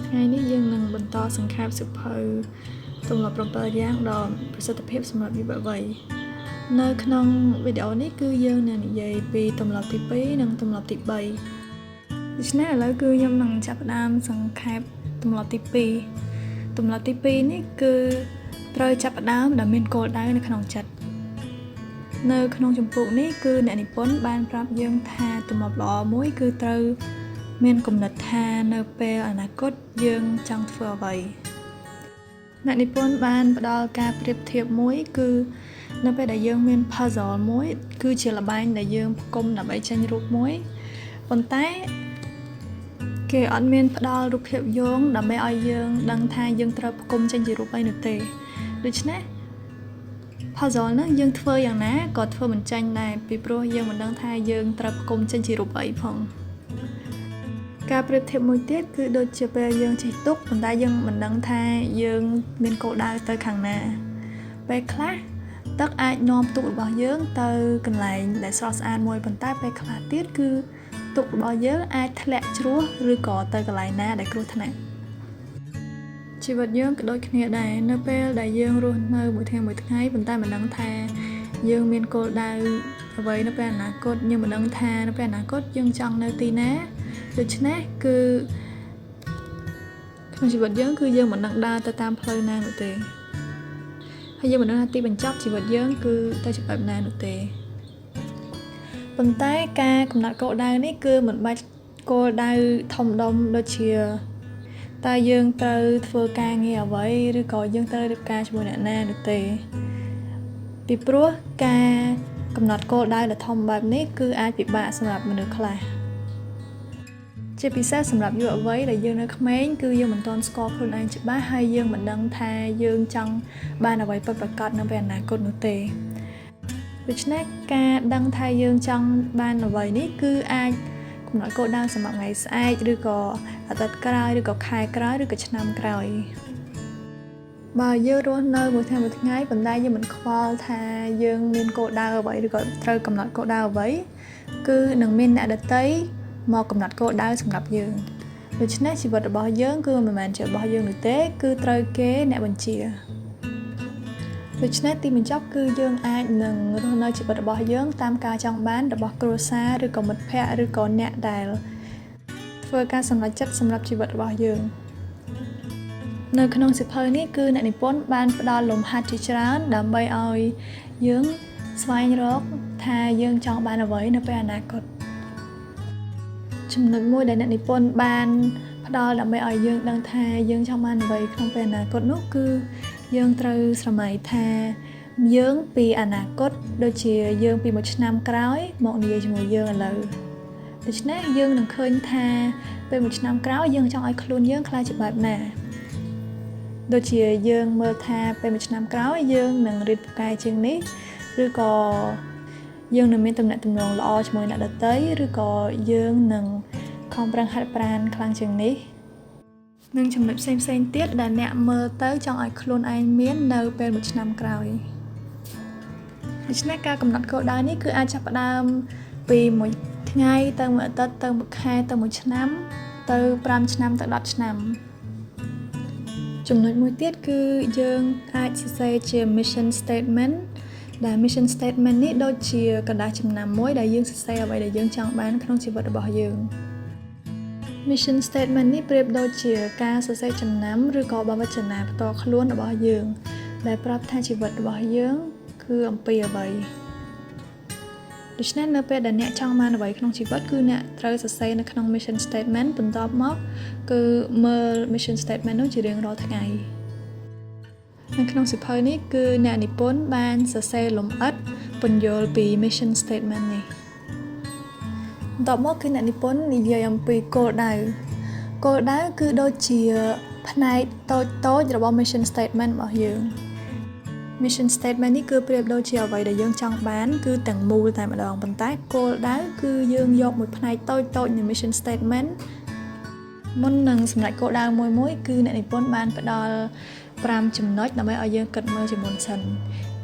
ថ្ងៃនេះយើងនឹងបន្តសង្ខេបសិភៅទម្លាប់7យ៉ាងដ៏ប្រសិទ្ធភាពសម្រាប់យុវវ័យនៅក្នុងវីដេអូនេះគឺយើងនឹងនិយាយពីទម្លាប់ទី2និងទម្លាប់ទី3ដូច្នេះឥឡូវគឺខ្ញុំនឹងចាប់ផ្ដើមសង្ខេបទម្លាប់ទី2ទម្លាប់ទី2នេះគឺត្រូវចាប់ផ្ដើមដោយមានគោលដៅនៅក្នុងចិត្តនៅក្នុងចម្ពោះនេះគឺអ្នកនិពន្ធបានប្រាប់យើងថាទម្លាប់ល្អមួយគឺត្រូវមានគំនិតថានៅពេលអនាគតយើងចង់ធ្វើអ្វីអ្នកនិពន្ធបានផ្ដល់ការប្រៀបធៀបមួយគឺនៅពេលដែលយើងមាន puzzle មួយគឺជាល្បែងដែលយើងផ្គុំដើម្បីចេញរូបមួយប៉ុន្តែគេអត់មានផ្ដល់រូបភាពយោងដើម្បីឲ្យយើងដឹងថាយើងត្រូវផ្គុំចេញជារូបអីនោះទេដូច្នេះ puzzle ហ្នឹងយើងធ្វើយ៉ាងណាក៏ធ្វើមិនចេញដែរពីព្រោះយើងមិនដឹងថាយើងត្រូវផ្គុំចេញជារូបអីផងការប្រៀបធៀបមួយទៀតគឺដូចជាពេលយើងជិះទូកប៉ុន្តែយើងមិនដឹងថាយើងមានគោលដៅទៅខាងណាពេលខ្លះទឹកអាចនាំទូករបស់យើងទៅកន្លែងដែលស្រស់ស្អាតមួយប៉ុន្តែពេលខ្លះទៀតគឺទូករបស់យើងអាចធ្លាក់ជ្រោះឬក៏ទៅកន្លែងណាដែលគ្រោះថ្នាក់ជីវិតយើងក៏ដូចគ្នាដែរនៅពេលដែលយើងរស់នៅមួយថ្ងៃប៉ុន្តែមិនដឹងថាយើងមានគោលដៅអ្វីនៅពេលអនាគតយើងមិនដឹងថានៅពេលអនាគតយើងចង់នៅទីណាដូច្នេះគឺក្នុងជីវិតយើងគឺយើងមិនដឹងដើរទៅតាមផ្លូវណានោះទេហើយយើងមិនដឹងថាទីបញ្ចប់ជីវិតយើងគឺទៅជាបែបណានោះទេប៉ុន្តែការកំណត់គោលដៅនេះគឺមិនបាច់គោលដៅធំដុំដូចជាតើយើងត្រូវធ្វើការងារអ្វីឬក៏យើងត្រូវរៀបការជាមួយអ្នកណានោះទេពីព្រោះការកំណត់គោលដៅដ៏ធំបែបនេះគឺអាចពិបាកសម្រាប់មនុស្សខ្លះជាពិសេសសម្រាប់យុវវ័យដែលយើងនៅក្មេងគឺយើងមិនទាន់ស្គាល់ខ្លួនឯងច្បាស់ហើយយើងមិនដឹងថាយើងចង់បានអ្វីពិតប្រាកដនៅពេលអនាគតនោះទេដូច្នេះការដឹងថាយើងចង់បានអ្វីនេះគឺអាចកំណត់គោលដៅសម្រាប់ថ្ងៃស្អែកឬក៏អាទិត្យក្រោយឬក៏ខែក្រោយឬក៏ឆ្នាំក្រោយបើយើងរស់នៅមួយថ្ងៃប៉ុន្តែយើងមិនខ្វល់ថាយើងមានគោលដៅអ្វីឬក៏ត្រូវកំណត់គោលដៅអ្វីគឺនឹងមានអ្នកដទៃមកកំណត់គោលដៅសម្រាប់យើងដូច្នេះជីវិតរបស់យើងគឺមិនមែនជារបស់យើងនោះទេគឺត្រូវគេអ្នកបញ្ជាដូច្នេះទីបញ្ចប់គឺយើងអាចនឹងរស់នៅជីវិតរបស់យើងតាមការចង់បានរបស់គ្រួសារឬក៏មិត្តភ័ក្តិឬក៏អ្នកដែលធ្វើការសម្រេចចិត្តសម្រាប់ជីវិតរបស់យើងនៅក្នុងសៀវភៅនេះគឺអ្នកនិពន្ធបានផ្ដល់លំហាត់ជាច្រើនដើម្បីឲ្យយើងស្វែងរកថាយើងចង់បានអ្វីនៅពេលអនាគតចំណុចមួយដែលអ្នកនិពន្ធបានផ្ដល់ដើម្បីឲ្យយើងដឹងថាយើងចង់បានអ្វីក្នុងពេលអនាគតនោះគឺយើងត្រូវស្រមៃថាយើងពីអនាគតដូចជាយើងពីមួយឆ្នាំក្រោយមកនិយាយជាមួយយើងឥឡូវដូច្នេះយើងនឹងឃើញថាពេលមួយឆ្នាំក្រោយយើងចង់ឲ្យខ្លួនយើងខ្លាចជាបែបណាដូចជាយើងមើលថាពេលមួយឆ្នាំក្រោយយើងនឹងរៀនពូកែជាងនេះឬក៏យើងនឹងមានទំនាក់ទំនងល្អជាមួយអ្នកដទៃឬក៏យើងនឹងខំប្រឹងហាត់ប្រាណខ្លាំងជាងនេះនិងចំណុចផ្សេងៗទៀតដែលអ្នកមើលទៅចង់ឲ្យខ្លួនឯងមាននៅពេលមួយឆ្នាំក្រោយដូច្នេះការកំណត់គោលដៅនេះគឺអាចចាប់ផ្ដើមពីមួយថ្ងៃទៅមួយអាទិត្យទៅមួយខែទៅមួយឆ្នាំទៅ5ឆ្នាំទៅ10ឆ្នាំចំណុចមួយទៀតគឺយើងអាចសរសេរជា mission statement ដែល mission statement នេះដូចជាกระดาษចំណាំមួយដែលយើងសរសេរអ្វីដែលយើងចង់បានក្នុងជីវិតរបស់យើង mission statement នេះប្រៀបដូចជាការសរសេរចំណាំឬក៏បវចនាផ្ទាល់ខ្លួនរបស់យើងដែលប្រាប់ថាជីវិតរបស់យើងគឺអំពីអ្វីដូច្នេះនៅពេលដែលអ្នកចង់បានអ្វីក្នុងជីវិតគឺអ្នកត្រូវសរសេរនៅក្នុង mission statement បន្ទាប់មកគឺមើល mission statement នោះជារៀងរាល់ថ្ងៃនៅក្នុងសៀវភៅនេះគឺអ្នកនិពន្ធបានសរសេរលម្អិតពន្យល់ពី mission statement នេះបន្ទាប់មកគឺអ្នកនិពន្ធនិយាយអំពីគោលដៅគឺដូចជាផ្នែកតូចរបស់ mission statement របស់យើង mission statement នេះគឺប្រៀបដូចជាអ្វីដែលយើងចង់បានគឺទាំងមូលតែម្ដងប៉ុន្តែគោលដៅគឺយើងយកមួយផ្នែកតូចនៃ mission statement មុននឹងសម្រេចគោលដៅមួយគឺអ្នកនិពន្ធបានផ្ដល់5ចំណុចដើម្បីឲ្យយើងគិតមើលជាមុនសិន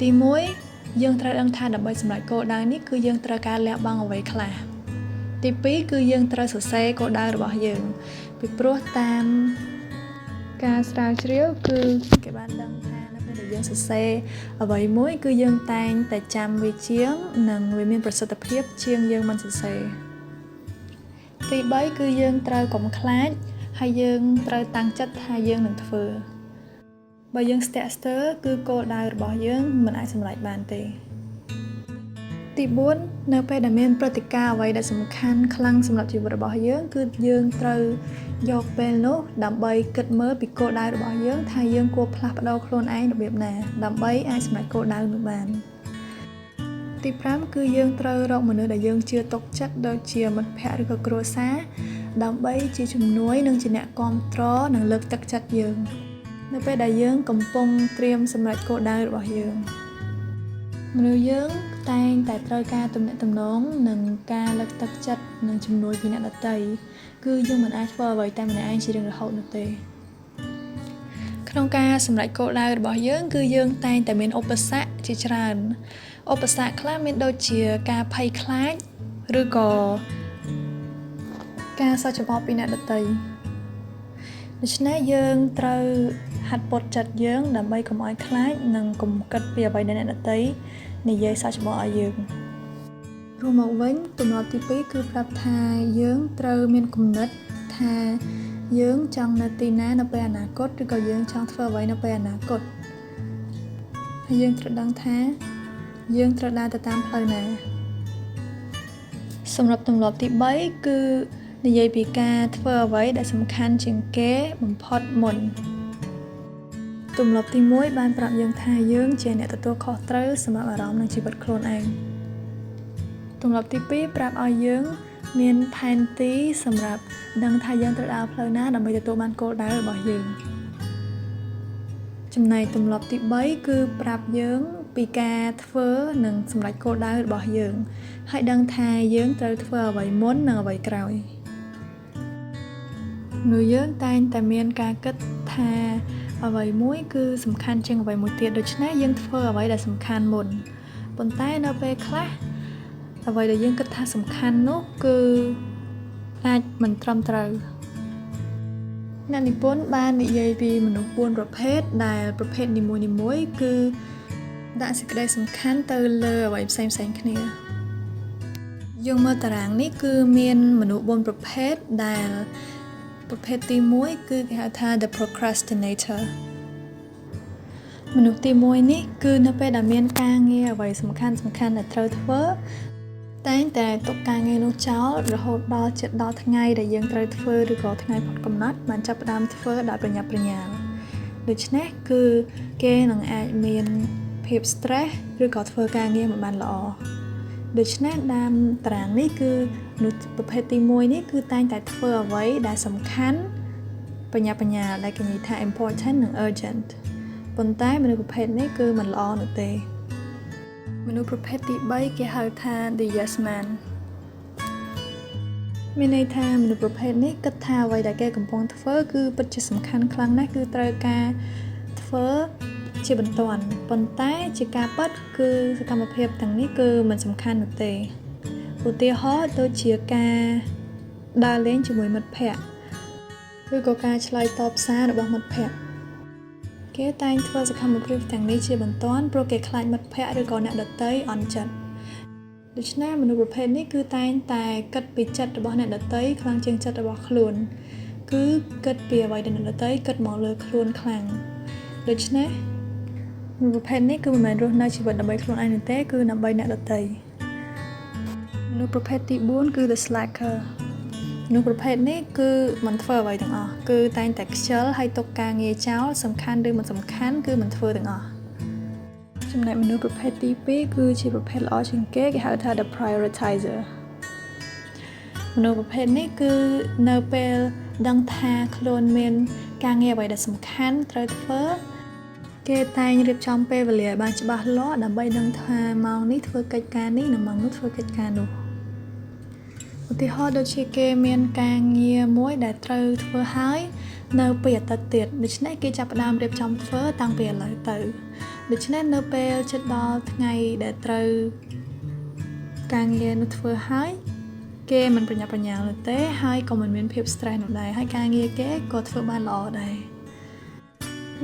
ទី1យើងត្រូវដឹងថាដើម្បីសម្រេចគោលដៅនេះគឺយើងត្រូវការលះបង់អ្វីខ្លះទី2គឺយើងត្រូវសរសេរគោលដៅរបស់យើងពីព្រោះតាម ការស្រាវជ្រាវគឺគេបានដឹងថានៅពេលដែលយើងសរសេរអ្វីមួយគឺយើងតែងតែចាំវាជាងនិងវាមានប្រសិទ្ធភាពជាងយើងមិនសរសេរទី3គឺយើងត្រូវកុំខ្លាចហើយយើងត្រូវតាំងចិត្តថាយើងនឹងធ្វើបើយើងស្ទាក់ស្ទើរគឺគោលដៅរបស់យើងមិនអាចសម្រេចបានទេទី4នៅពេលដែលមានព្រឹត្តិការណ៍អ្វីដែលសំខាន់ខ្លាំងសម្រាប់ជីវិតរបស់យើងគឺយើងត្រូវយកពេលនោះដើម្បីគិតមើលពីគោលដៅរបស់យើងថាយើងគួរផ្លាស់ប្ដូរខ្លួនឯងរបៀបណាដើម្បីអាចសម្រេចគោលដៅនោះបានទី5គឺយើងត្រូវរកមនុស្សដែលយើងជឿទុកចិត្តដូចជាមិត្តភក្តិឬក៏គ្រួសារដើម្បីជាជំនួយនិងជាអ្នកគាំទ្រនិងលើកទឹកចិត្តយើងនៅពេលដែលយើងកំពុងត្រៀមសម្រេចគោលដៅរបស់យើងមនុស្សយើងតែងតែត្រូវការទំនាក់ទំនងនិងការលើកទឹកចិត្តនិងជំនួយពីអ្នកដទៃគឺយើងមិនអាចធ្វើអ្វីតែម្នាក់ឯងជារៀងរហូតនោះទេក្នុងការសម្រេចគោលដៅរបស់យើងគឺយើងតែងតែមានឧបសគ្គជាច្រើនឧបសគ្គខ្លះមានដូចជាការភ័យខ្លាចឬក៏ការសោកច្បងពីអ្នកដទៃដូច្នេះយើងត្រូវហាត់ពត់ចិត្តយើងដើម្បីកុំឲ្យខ្លាចនិងកុំគិតពីអ្វីដែលអ្នកដទៃនិយាយសោកច្បងឲ្យយើងរួមមកវិញទម្លាប់ទី2គឺប្រាប់ថាយើងត្រូវមានគំនិតថាយើងចង់នៅទីណានៅពេលអនាគតឬក៏យើងចង់ធ្វើអ្វីនៅពេលអនាគតហើយយើងត្រូវដឹងថាយើងត្រូវដើរទៅតាមផ្លូវណាសម្រាប់ទម្លាប់ទី3គឺនិយាយពីការធ្វើអ្វីដែលសំខាន់ជាងគេបំផុតមុនទម្លាប់ទី1បានប្រាប់យើងថាយើងជាអ្នកទទួលខុសត្រូវសម្រាប់អារម្មណ៍និងជីវិតខ្លួនឯងទម្លាប់ទី2ប្រាប់ឲ្យយើងមានផែនទីសម្រាប់ដឹងថាយើងត្រូវដើរផ្លូវណាដើម្បីទទួលបានគោលដៅរបស់យើងចំណែកទម្លាប់ទី3គឺប្រាប់យើងពីការធ្វើនិងសម្រេចគោលដៅរបស់យើងហើយដឹងថាយើងត្រូវធ្វើអ្វីមុននិងអ្វីក្រោយមនុស្សយើងតែងតែមានការគិតថាអ្វីមួយគឺសំខាន់ជាងអ្វីមួយទៀតដូច្នេះយើងធ្វើអ្វីដែលសំខាន់មុនប៉ុន្តែនៅពេលខ្លះអ្វីដែលយើងគិតថាសំខាន់នោះគឺអាចមិនត្រឹមត្រូវអ្នកនិពន្ធបាននិយាយពីមនុស្ស4ប្រភេទដែលប្រភេទនីមួយៗគឺដាក់សេចក្តីសំខាន់ទៅលើអ្វីផ្សេងៗគ្នាយើងមើលតារាងនេះគឺមានមនុស្ស4ប្រភេទដែលប្រភេទទី1គឺគេហៅថា the procrastinator មនុស្សទី1នេះគឺនៅពេលដែលមានការងារអ្វីសំខាន់ដែលត្រូវធ្វើតែងតែទុកការងារនោះចោលរហូតដល់ជិតដល់ថ្ងៃដែលយើងត្រូវធ្វើឬក៏ថ្ងៃផុតកំណត់បានចាប់ផ្ដើមធ្វើដោយប្រញាប់ប្រញាល់ដូច្នេះគឺគេនឹងអាចមានភាព stress ឬក៏ធ្វើការងារមិនបានល្អដូច្នេះតាមតារាងនេះគឺមនុស្សប្រភេទទី1នេះគឺតែងតែធ្វើអ្វីដែលសំខាន់ប្រញាប់ប្រញាល់ដែលគេនិយាយថា important និង urgent ប៉ុន្តែមនុស្សប្រភេទនេះគឺមិនល្អនោះទេមនុស្សប្រភេទទី3គេហៅថា the yes man មានន័យថាមនុស្សប្រភេទនេះគិតថាអ្វីដែលគេកំពុងធ្វើគឺពិតជាសំខាន់ខ្លាំងណាស់គឺត្រូវការធ្វើជាបន្ទាន់ប៉ុន្តែជាការពិតគឺសកម្មភាពទាំងនេះគឺមិនសំខាន់នោះទេឧទាហរណ៍ដូចជាការដើរលេងជាមួយមិត្តភក្តិឬក៏ការឆ្លើយតបសាររបស់មិត្តភក្តិគេតែងធ្វើសកម្មភាពទាំងនេះជាបន្ទាន់ព្រោះគេខ្លាចមិត្តភក្តិឬក៏អ្នកដទៃអន់ចិត្តដូច្នេះមនុស្សប្រភេទនេះគឺតែងតែគិតពីចិត្តរបស់អ្នកដទៃខ្លាំងជាងចិត្តរបស់ខ្លួនគឺគិតពីអ្វីដែលអ្នកដទៃគិតមកលើខ្លួនខ្លាំងដូច្នេះមនុស្សប្រភេទនេះគឺមិនមែនរស់នៅជីវិតដើម្បីខ្លួនឯងនោះទេគឺដើម្បីអ្នកដទៃមនុស្សប្រភេទទី4គឺ the slacker មនុស្សប្រភេទនេះគឺមិនធ្វើអ្វីទាំងអស់គឺតែងតែខ្ជិលហើយទុកការងារចោលសំខាន់ឬមិនសំខាន់គឺមិនធ្វើទាំងអស់ចំណែកមនុស្សប្រភេទទី2គឺជាប្រភេទល្អជាងគេហៅថា the prioritizer មនុស្សប្រភេទនេះគឺនៅពេលដឹងថាខ្លួនមានការងារអ្វីដែលសំខាន់ត្រូវធ្វើគេតែងរៀបចំពេលវេលាឲ្យបានច្បាស់លាស់ដើម្បីដឹងថាម៉ោងនេះធ្វើកិច្ចការនេះនិងម៉ោងនោះធ្វើកិច្ចការនោះឧទាហរណ៍ដូចជាគេមានការងារមួយដែលត្រូវធ្វើហើយនៅពេលអាទិត្យទៀតដូច្នេះគេចាប់ផ្ដើមរៀបចំធ្វើតាំងពីឥឡូវទៅដូច្នេះនៅពេលជិតដល់ថ្ងៃដែលត្រូវការងារនោះធ្វើហើយគេមិនប្រញាប់ប្រញាល់នោះទេហើយក៏មិនមានភាព stress នោះដែរហើយការងារគេក៏ធ្វើបានល្អដែរ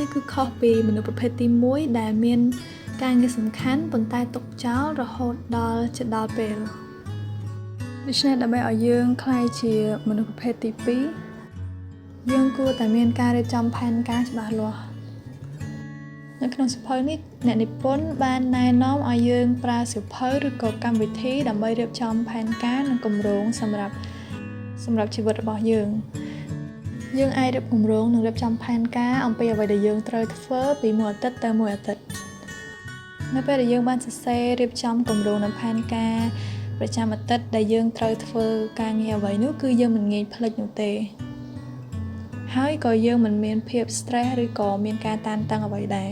នេះគឺខុសពីមនុស្សប្រភេទទី1ដែលមានការងារសំខាន់ប៉ុន្តែទុកចោលរហូតដល់ជិតដល់ពេលដូច្នេះដើម្បីឲ្យយើងក្លាយជាមនុស្សប្រភេទទី2យើងគួរតែមានការរៀបចំផែនការច្បាស់លាស់នៅក្នុងសៀវភៅនេះអ្នកនិពន្ធបានណែនាំឲ្យយើងប្រើសៀវភៅឬក៏កម្មវិធីដើម្បីរៀបចំផែនការនិងគម្រោងសម្រាប់ជីវិតរបស់យើងអាចរៀបគម្រោងនិងរៀបចំផែនការអំពីអ្វីដែលយើងត្រូវធ្វើពីមួយអាទិត្យទៅមួយអាទិត្យនៅពេលដែលយើងបានសរសេររៀបចំគម្រោងនិងផែនការប្រចាំអាទិត្យដែលយើងត្រូវធ្វើការងារអ្វីនោះគឺយើងមិនងាយភ្លេចនោះទេហើយក៏យើងមិនមានភាព stress ឬក៏មានការតានតឹងអ្វីដែរ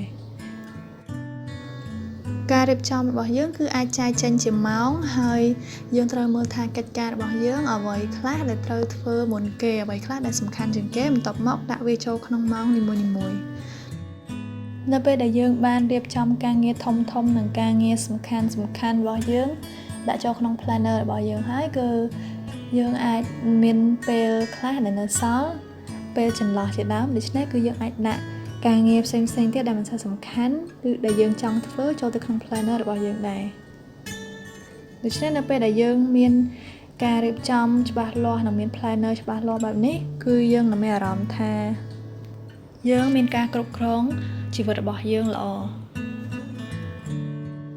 ការរៀបចំរបស់យើងគឺអាចចែកចេញជាម៉ោងហើយយើងត្រូវមើលថាកិច្ចការរបស់យើងអ្វីខ្លះដែលត្រូវធ្វើមុនគេអ្វីខ្លះដែលសំខាន់ជាងគេបន្ទាប់មកដាក់វាចូលក្នុងម៉ោងនីមួយៗនៅពេលដែលយើងបានរៀបចំការងារធំនិងការងារសំខាន់របស់យើងដាក់ចូលក្នុង planner របស់យើងហើយគឺយើងអាចមានពេលខ្លះដែលនៅសល់ពេលចន្លោះជាដើមដូច្នេះគឺយើងអាចដាក់ការងារផ្សេងទៀតដែលមិនសូវសំខាន់ឬដែលយើងចង់ធ្វើចូលទៅក្នុង planner របស់យើងដែរដូច្នេះនៅពេលដែលយើងមានការរៀបចំច្បាស់លាស់និងមាន planner ច្បាស់លាស់បែបនេះគឺយើងនឹងមានអារម្មណ៍ថាយើងមានការគ្រប់គ្រងជីវិតរបស់យើងល្អ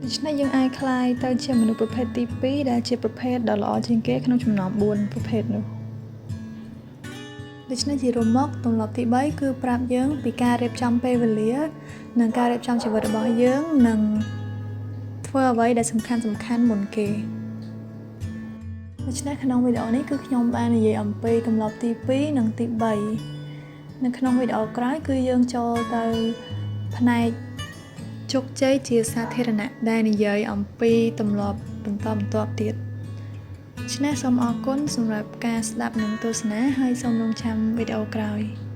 ដូច្នេះយើងអាចក្លាយទៅជាមនុស្សប្រភេទទី2ដែលជាប្រភេទដ៏ល្អជាងគេក្នុងចំណោម4ប្រភេទនោះដូច្នេះជារួមមកទម្លាប់ទី3គឺប្រាប់យើងពីការរៀបចំពេលវេលានិងការរៀបចំជីវិតរបស់យើងនិងធ្វើអ្វីដែលសំខាន់មុនគេដូច្នេះក្នុងវីដេអូនេះគឺខ្ញុំបាននិយាយអំពីទម្លាប់ទី2និងទី3នៅក្នុងវីដេអូក្រោយគឺយើងចូលទៅផ្នែកជោគជ័យជាសាធារណៈដែលនិយាយអំពីទម្លាប់បន្តបន្ទាប់ទៀតដូច្នេះសូមអរគុណសម្រាប់ការស្ដាប់និងទស្សនាហើយសូមរងចាំវីដេអូក្រោយ